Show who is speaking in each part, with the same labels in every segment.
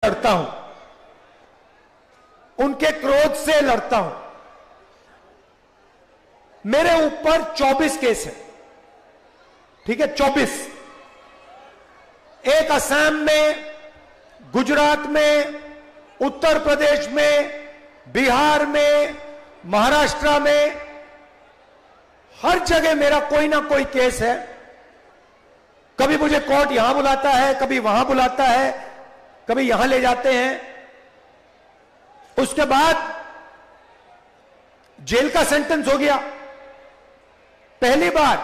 Speaker 1: लड़ता हूं, उनके क्रोध से लड़ता हूं। मेरे ऊपर 24 केस है, ठीक है, 24। एक असम में, गुजरात में, उत्तर प्रदेश में, बिहार में, महाराष्ट्र में, हर जगह मेरा कोई ना कोई केस है। कभी मुझे कोर्ट यहां बुलाता है, कभी वहां बुलाता है, कभी यहां ले जाते हैं। उसके बाद जेल का सेंटेंस हो गया। पहली बार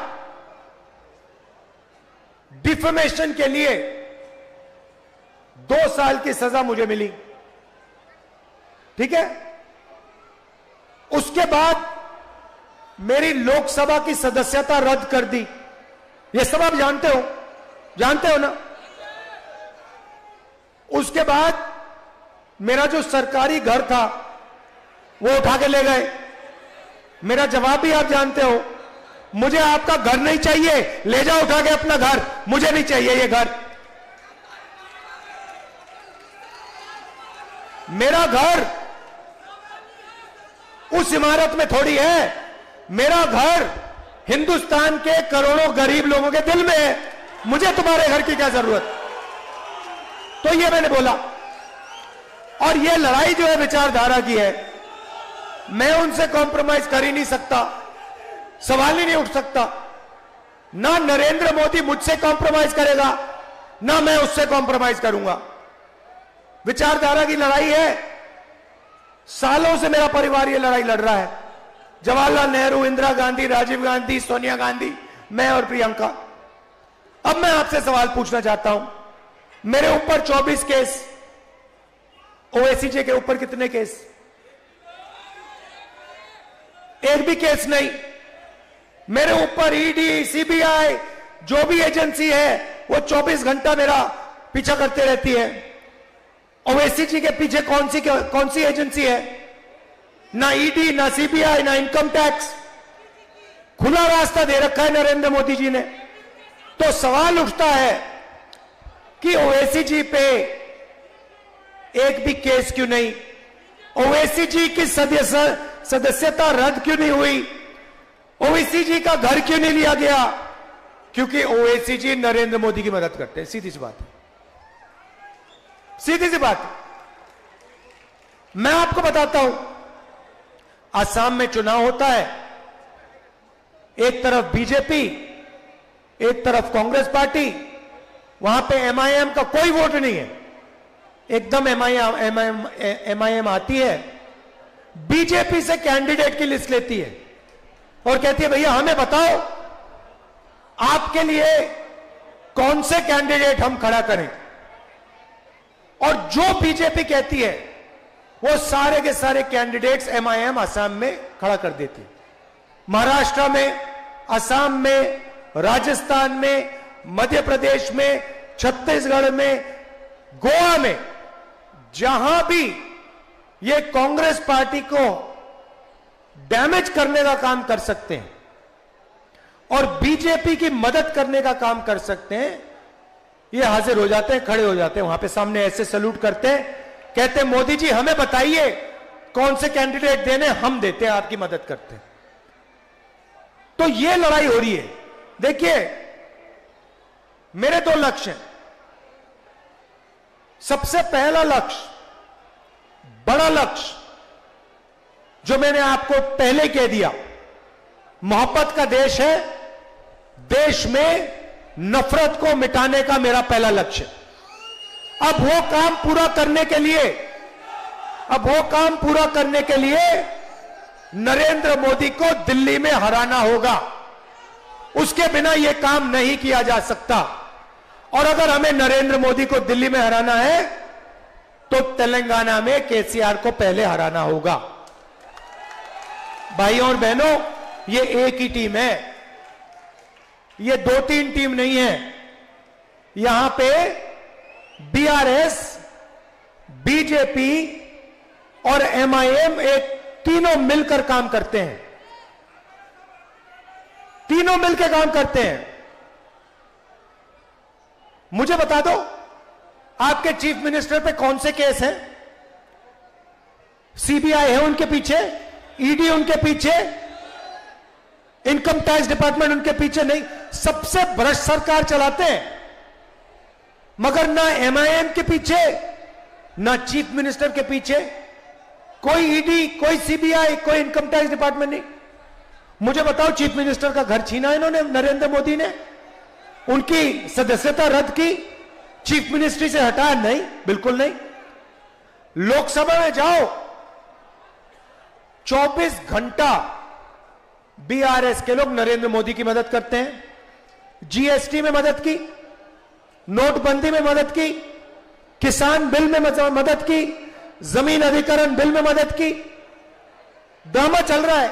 Speaker 1: डिफेमेशन के लिए 2 साल की सजा मुझे मिली, ठीक है। उसके बाद मेरी लोकसभा की सदस्यता रद्द कर दी। यह सब आप जानते हो ना। उसके बाद मेरा जो सरकारी घर था वो उठा के ले गए। मेरा जवाब भी आप जानते हो, मुझे आपका घर नहीं चाहिए, ले जाओ उठा के अपना घर, मुझे नहीं चाहिए ये घर। मेरा घर उस इमारत में थोड़ी है, मेरा घर हिंदुस्तान के करोड़ों गरीब लोगों के दिल में है। मुझे तुम्हारे घर की क्या जरूरत। तो ये मैंने बोला। और ये लड़ाई जो है विचारधारा की है, मैं उनसे कॉम्प्रोमाइज कर ही नहीं सकता, सवाल ही नहीं उठ सकता। ना नरेंद्र मोदी मुझसे कॉम्प्रोमाइज करेगा, ना मैं उससे कॉम्प्रोमाइज करूंगा। विचारधारा की लड़ाई है। सालों से मेरा परिवार ये लड़ाई लड़ रहा है। जवाहरलाल नेहरू, इंदिरा गांधी, राजीव गांधी, सोनिया गांधी, मैं और प्रियंका। अब मैं आपसे सवाल पूछना चाहता हूं। मेरे ऊपर 24 केस, ओवैसी के ऊपर कितने केस? एक भी केस नहीं। मेरे ऊपर ईडी, सीबीआई, जो भी एजेंसी है वो 24 घंटा मेरा पीछा करते रहती है। ओवैसी जी के पीछे कौन सी एजेंसी है? ना ईडी, ना सीबीआई, ना इनकम टैक्स। खुला रास्ता दे रखा है नरेंद्र मोदी जी ने। तो सवाल उठता है कि ओवैसी जी पे एक भी केस क्यों नहीं? ओवैसी जी की सदस्यता रद्द क्यों नहीं हुई? ओवैसी जी का घर क्यों नहीं लिया गया? क्योंकि ओवैसी जी नरेंद्र मोदी की मदद करते हैं। सीधी सी बात है, सीधी सी बात है। मैं आपको बताता हूं, असम में चुनाव होता है, एक तरफ बीजेपी, एक तरफ कांग्रेस पार्टी। वहां पे एमआईएम का कोई वोट नहीं है, एकदम एमआईएम आती है, बीजेपी से कैंडिडेट की लिस्ट लेती है और कहती है भैया हमें बताओ आपके लिए कौन से कैंडिडेट हम खड़ा करें। और जो बीजेपी कहती है वो सारे के सारे कैंडिडेट्स एमआईएम असम में खड़ा कर देती है। महाराष्ट्र में, असम में, राजस्थान में, मध्य प्रदेश में, छत्तीसगढ़ में, गोवा में, जहां भी ये कांग्रेस पार्टी को डैमेज करने का काम कर सकते हैं और बीजेपी की मदद करने का काम कर सकते हैं, ये हाजिर हो जाते हैं, खड़े हो जाते हैं वहां पे सामने, ऐसे सैल्यूट करते हैं, कहते हैं मोदी जी हमें बताइए कौन से कैंडिडेट देने, हम देते हैं, आपकी मदद करते हैं। तो ये लड़ाई हो रही है। देखिए मेरे 2 लक्ष्य हैं। सबसे पहला लक्ष्य, बड़ा लक्ष्य, जो मैंने आपको पहले कह दिया, मोहब्बत का देश है, देश में नफरत को मिटाने का मेरा पहला लक्ष्य। अब वो काम पूरा करने के लिए नरेंद्र मोदी को दिल्ली में हराना होगा। उसके बिना यह काम नहीं किया जा सकता। और अगर हमें नरेंद्र मोदी को दिल्ली में हराना है तो तेलंगाना में केसीआर को पहले हराना होगा। भाइयों और बहनों, ये एक ही टीम है, ये 2-3 टीम नहीं है। यहां पे बीआरएस, बीजेपी और एमआईएम एक तीनों मिलकर काम करते हैं, तीनों मिलकर काम करते हैं। मुझे बता दो आपके चीफ मिनिस्टर पे कौन से केस हैं? सीबीआई है उनके पीछे, ईडी उनके पीछे, इनकम टैक्स डिपार्टमेंट उनके पीछे नहीं। सबसे भ्रष्ट सरकार चलाते हैं, मगर ना एमआईएम के पीछे, ना चीफ मिनिस्टर के पीछे कोई ईडी, कोई सीबीआई, कोई इनकम टैक्स डिपार्टमेंट नहीं। मुझे बताओ, चीफ मिनिस्टर का घर छीना इन्होंने, नरेंद्र मोदी ने, उनकी सदस्यता रद्द की, चीफ मिनिस्ट्री से हटाया? नहीं, बिल्कुल नहीं। लोकसभा में जाओ, 24 घंटा बीआरएस के लोग नरेंद्र मोदी की मदद करते हैं। जीएसटी में मदद की, नोटबंदी में मदद की, किसान बिल में मदद की, जमीन अधिग्रहण बिल में मदद की। ड्रामा चल रहा है।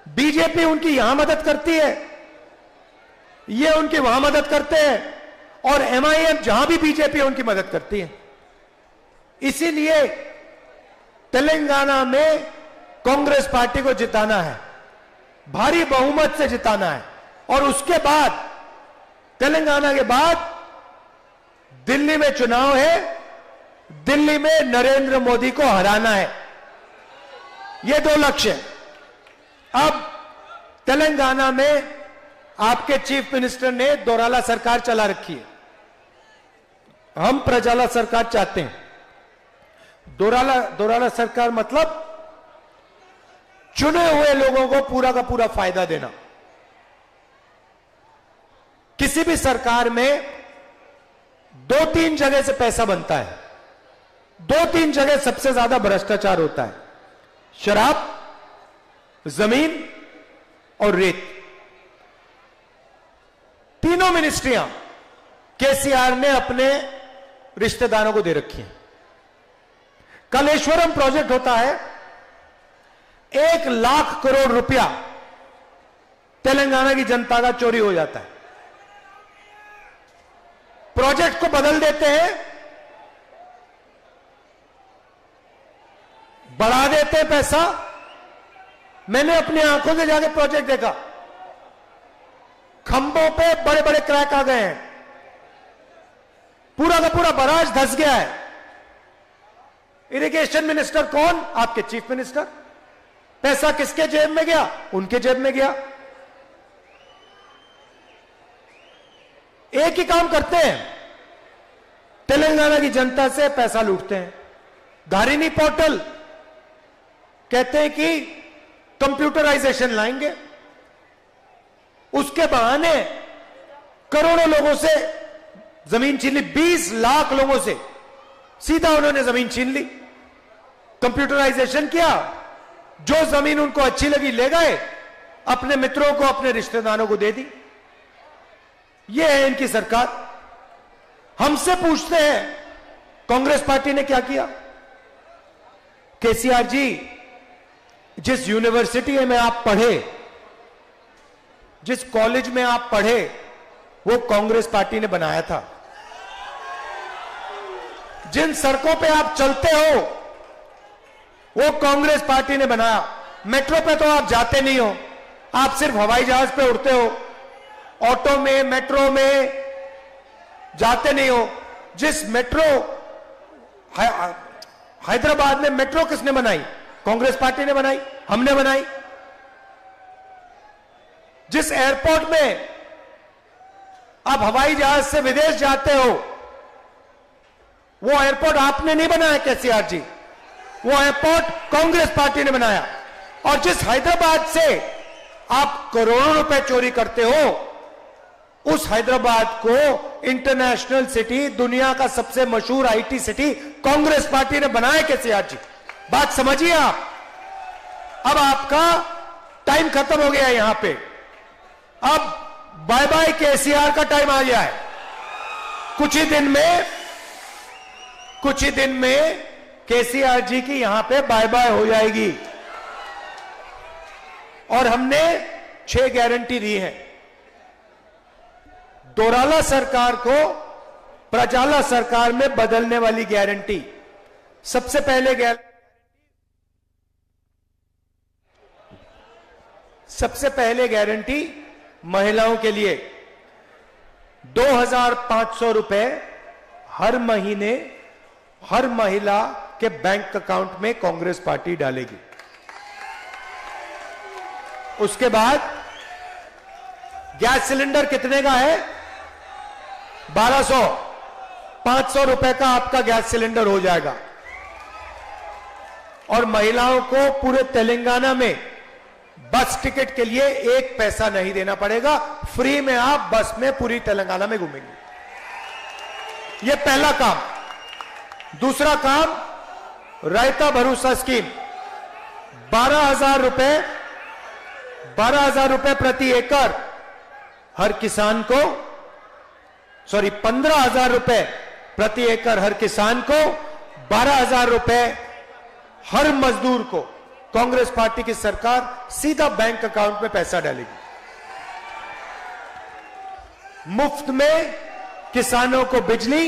Speaker 1: बीजेपी उनकी यहां मदद करती है, ये उनकी वहां मदद करते हैं, और एमआईएम जहां भी बीजेपी उनकी मदद करती है। इसीलिए तेलंगाना में कांग्रेस पार्टी को जिताना है, भारी बहुमत से जिताना है, और उसके बाद तेलंगाना के बाद दिल्ली में चुनाव है, दिल्ली में नरेंद्र मोदी को हराना है। ये दो लक्ष्य हैं। अब तेलंगाना में आपके चीफ मिनिस्टर ने दोराला सरकार चला रखी है, हम प्रजाला सरकार चाहते हैं। दोराला सरकार मतलब चुने हुए लोगों को पूरा का पूरा फायदा देना। किसी भी सरकार में 2-3 जगह से पैसा बनता है, 2-3 जगह सबसे ज्यादा भ्रष्टाचार होता है, शराब, जमीन और रेत। तीनों मिनिस्ट्रियां केसीआर ने अपने रिश्तेदारों को दे रखी हैं। कलेश्वरम प्रोजेक्ट होता है, 1 लाख करोड़ रुपया तेलंगाना की जनता का चोरी हो जाता है। प्रोजेक्ट को बदल देते हैं, बढ़ा देते हैं पैसा। मैंने अपनी आंखों से जाके प्रोजेक्ट देखा, खंभों पे बड़े बड़े क्रैक आ गए हैं, पूरा का पूरा बराज धंस गया है। इरिगेशन मिनिस्टर कौन? आपके चीफ मिनिस्टर। पैसा किसके जेब में गया? उनके जेब में गया। एक ही काम करते हैं, तेलंगाना की जनता से पैसा लूटते हैं। धारिनी पोर्टल कहते हैं कि कंप्यूटराइजेशन लाएंगे, उसके बहाने करोड़ों लोगों से जमीन छीन ली। 20 लाख लोगों से सीधा उन्होंने जमीन छीन ली। कंप्यूटराइजेशन किया, जो जमीन उनको अच्छी लगी ले गए, अपने मित्रों को, अपने रिश्तेदारों को दे दी। यह है इनकी सरकार। हमसे पूछते हैं कांग्रेस पार्टी ने क्या किया? केसीआर जी, जिस यूनिवर्सिटी में आप पढ़े, जिस कॉलेज में आप पढ़े, वो कांग्रेस पार्टी ने बनाया था। जिन सड़कों पे आप चलते हो, वो कांग्रेस पार्टी ने बनाया। मेट्रो पे तो आप जाते नहीं हो, आप सिर्फ हवाई जहाज पे उड़ते हो, ऑटो में, मेट्रो में जाते नहीं हो। जिस मेट्रो हैदराबाद में मेट्रो किसने बनाई? कांग्रेस पार्टी ने बनाई, हमने बनाई। जिस एयरपोर्ट में आप हवाई जहाज से विदेश जाते हो, वो एयरपोर्ट आपने नहीं बनाया केसीआर जी, वो एयरपोर्ट कांग्रेस पार्टी ने बनाया। और जिस हैदराबाद से आप करोड़ों रुपए चोरी करते हो, उस हैदराबाद को इंटरनेशनल सिटी, दुनिया का सबसे मशहूर आईटी सिटी कांग्रेस पार्टी ने बनाया केसीआर जी। बात समझिए आप। अब आपका टाइम खत्म हो गया है यहां पे, अब बाय बाय केसीआर का टाइम आ गया है। कुछ ही दिन में केसीआर जी की यहां पे बाय बाय हो जाएगी। और हमने 6 गारंटी दी है। दोराला सरकार को प्रजाला सरकार में बदलने वाली गारंटी। सबसे पहले गारंटी महिलाओं के लिए 2,500 रुपए हर महीने हर महिला के बैंक अकाउंट में कांग्रेस पार्टी डालेगी। उसके बाद गैस सिलेंडर कितने का है? 1200, 500 रुपए का आपका गैस सिलेंडर हो जाएगा। और महिलाओं को पूरे तेलंगाना में बस टिकट के लिए 1 पैसा नहीं देना पड़ेगा, फ्री में आप बस में पूरी तेलंगाना में घूमेंगे। यह पहला काम। दूसरा काम, रायता भरोसा स्कीम, 12,000 रुपए प्रति एकड़ हर किसान को, 15,000 रुपए प्रति एकड़ हर किसान को, 12,000 रुपए हर मजदूर को कांग्रेस पार्टी की सरकार सीधा बैंक अकाउंट में पैसा डालेगी। मुफ्त में किसानों को बिजली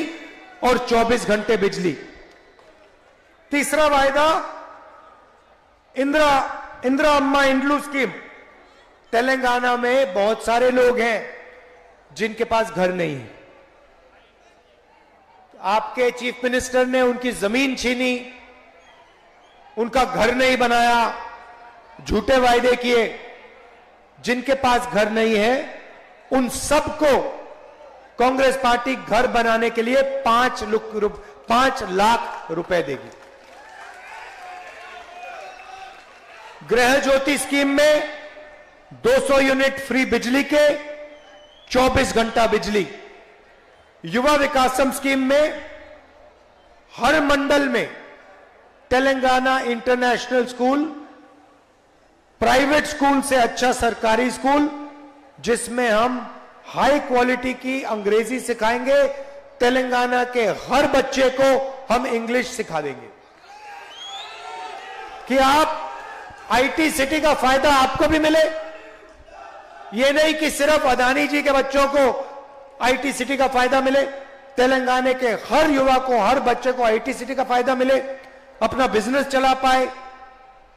Speaker 1: और 24 घंटे बिजली। तीसरा वायदा, इंदिरा अम्मा इंड्लू स्कीम। तेलंगाना में बहुत सारे लोग हैं जिनके पास घर नहीं है। आपके चीफ मिनिस्टर ने उनकी जमीन छीनी, उनका घर नहीं बनाया, झूठे वायदे किए। जिनके पास घर नहीं है उन सबको कांग्रेस पार्टी घर बनाने के लिए 5 लाख रुपए देगी। गृह ज्योति स्कीम में 200 यूनिट फ्री बिजली के, 24 घंटा बिजली। युवा विकासम स्कीम में हर मंडल में Telangana international school, private school से अच्छा सरकारी स्कूल, जिसमें हम हाई क्वालिटी की अंग्रेजी सिखाएंगे। तेलंगाना के हर बच्चे को हम इंग्लिश सिखा देंगे कि आप आईटी सिटी का फायदा आपको भी मिले। यह नहीं कि सिर्फ अदानी जी के बच्चों को आईटी सिटी का फायदा मिले, तेलंगाना के हर युवा को, हर बच्चे को आईटी सिटी का फायदा मिले, अपना बिजनेस चला पाए,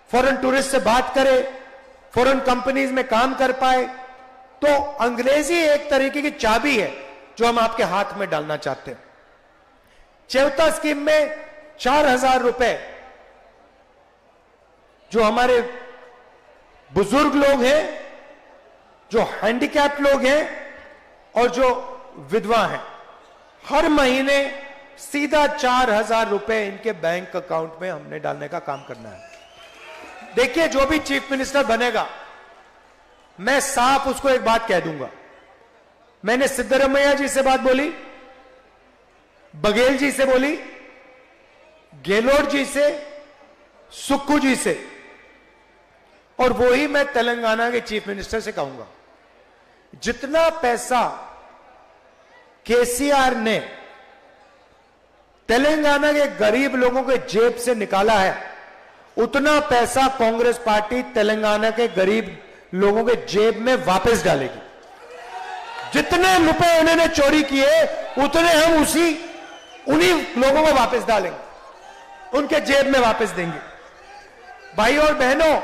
Speaker 1: फॉरेन टूरिस्ट से बात करे, फॉरेन कंपनीज में काम कर पाए। तो अंग्रेजी एक तरीके की चाबी है जो हम आपके हाथ में डालना चाहते हैं। चौथा स्कीम में 4,000 रुपए जो हमारे बुजुर्ग लोग हैं, जो हैंडीकैप लोग हैं और जो विधवा हैं, हर महीने सीधा 4,000 रुपए इनके बैंक अकाउंट में हमने डालने का काम करना है। देखिए, जो भी चीफ मिनिस्टर बनेगा, मैं साफ उसको एक बात कह दूंगा। मैंने सिद्धरमैया जी से बात बोली, बघेल जी से बोली, गहलोत जी से, सुक्खू जी से, और वही मैं तेलंगाना के चीफ मिनिस्टर से कहूंगा। जितना पैसा केसीआर ने तेलंगाना के गरीब लोगों के जेब से निकाला है, उतना पैसा कांग्रेस पार्टी तेलंगाना के गरीब लोगों के जेब में वापस डालेगी। जितने रुपए उन्होंने चोरी किए उतने हम उन्हीं लोगों को वापस डालेंगे, उनके जेब में वापस देंगे। भाई और बहनों,